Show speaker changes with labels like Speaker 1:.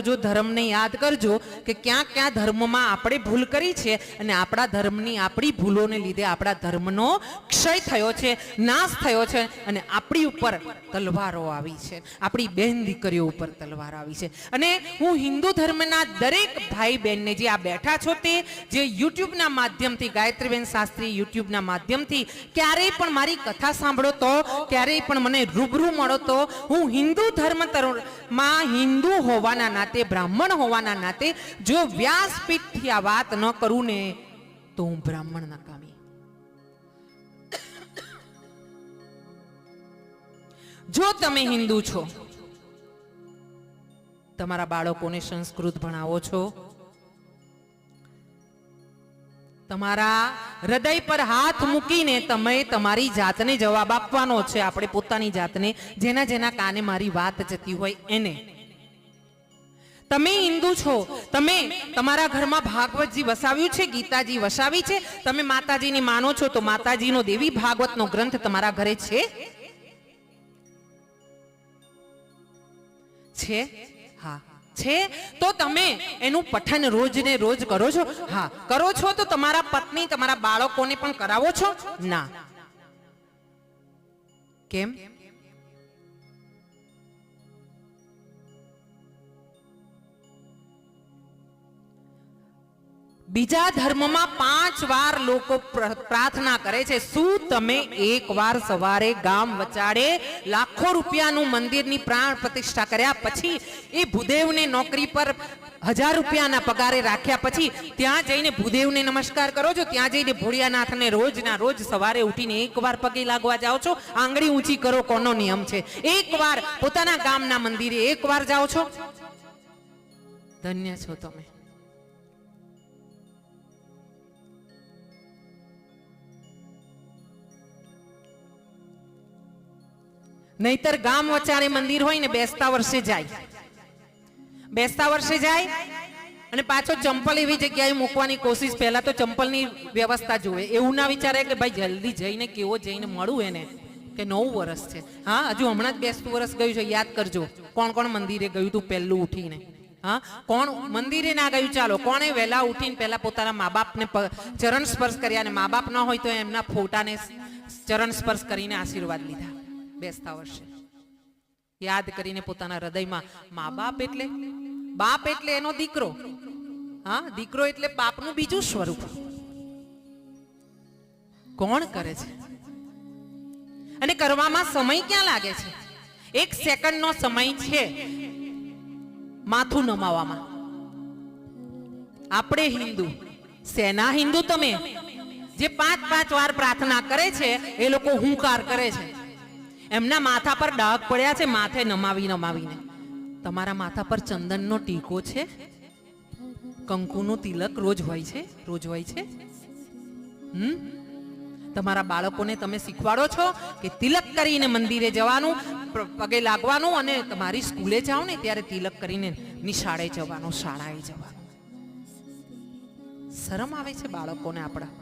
Speaker 1: जो धर्म ने याद करजो कि क्या क्या धर्म में आपणे भूल करी छे अने आपड़ा धर्मनी आपणी भूलोने लीधे आपड़ा धर्मनो क्षय थयो छे, नाश थयो छे अने आपणी उपर तलवारो आवी छे, आपणी बेन दीकरीओ उपर तलवार आवी छे। अने हूँ हिंदू धर्मना दरेक भाई बहन ने जे आ बैठा छो ते जे यूट्यूब ना माध्यमथी गायत्रीबेन शास्त्री यूट्यूब ना माध्यमथी क्यारेय पण मारी कथा सांभळो तो क्यारेय पण मने रूबरू मळो तो हूँ हिंदू धर्म मां हिंदू होवाना नाते ब्राह्मण होवाना नाते जो व्यासपीठ थी आ वात न करूं ने तो हूँ ब्राह्मण नकामी। जो तमे हिंदू छो तमारा बाळकोने संस्कृत भणावो छो, तमारा हृदय पर हाथ मूकीने तमे तमारी जातने जवाब आपवानो छे, आपणे पोतानी जातने जेना जेना काने मारी वात जती होय एने। तमे हिंदू छो, तमे तमारा घर में भागवतजी वसाव्यु छे, गीताजी वसावी छे, तमे माताजी ने मानो छो तो माताजी नो देवी भागवत नो ग्रंथ तमारा घरे छे? छे? हाँ छे तो तमे एनु पठन रोज ने रोज करो छो? हाँ करो छो तो तमारा पत्नी तमारा बाळकोने पण करावो छो? ना। केम? बीजा धर्म में 5 वार लोग प्रार्थना करे छे, शू तमे एक वार सवारे गाम वचाड़े लाखों रुपया नु मंदिर नी प्राण प्रतिष्ठा कर्या पछी ए भूदेव ने नौकरी पर 1000 रुपया ना पगारे राख्या पछी त्यां जईने भूदेव ने नमस्कार करो छो? त्यां जईने भोळियानाथ ने रोज ना रोज सवारे उठीने एक वार पगे लागवा जाओ छो? आंगળી ऊंची करो कोनो नियम छे? एक वार पोताना गामना मंदिरे एक वार जाओ छो? धन्य छो तमे। नहींतर गाम वचारे मंदिर होय ने बेसता वर्षे जाय, बेसता वर्षे जाय अने पाछो चंपल एवी जग्याए मूकवानी कोशिश, पहेला तो चंपलनी व्यवस्था जोवे, एवुं ना विचारे के भाई जल्दी जईने केवो जईने मळुं एने के 9 वर्ष छे। हाँ हजू हमणां ज बेसतुं वर्ष गयुं छे, याद करजो कोण कोण मंदिरे गयुं तुं पहेલું उठीने? हाँ कोण मंदिरे ना गयुं? चालो कोणे वहेला उठीने पहेला पोताना मा बापने चरण स्पर्श कर्या अने मा बाप न होय तो एमना फोटाने चरण स्पर्श करीने आशीर्वाद लीधा बेसता वर्षे। याद करीने पोताना हृदयमां मा बाप एटले बाप एटले एनो दीकरो, हाँ दीकरो एटले बापनुं बीजुं स्वरूप। कोण करे छे? अने करवामां समय क्यां लागे छे? 1 सेकंड नो समय छे माथुं नमावामां। आपणे हिंदू सेना हिंदू तमे जे 5-5 वार प्रार्थना करे छे ए लोको हुंकार करे छे, एमना माथा पर डाग पड्या छे माथे नमावी नमावीने। तमारा माथा पर चंदननो टीको छे, कंकुनो तिलक रोज होय छे? रोज होय छे? तमारा बाळकोने तमे शीखवाडो छो के तिलक करीने मंदिरे जवानुं, पगे लागवानुं अने तमारी स्कूले जाओ ने त्यारे तिलक करीने निशाळे जवानुं, शाळाए जवानुं। शरम आवे छे बाळकोने आपड़ा?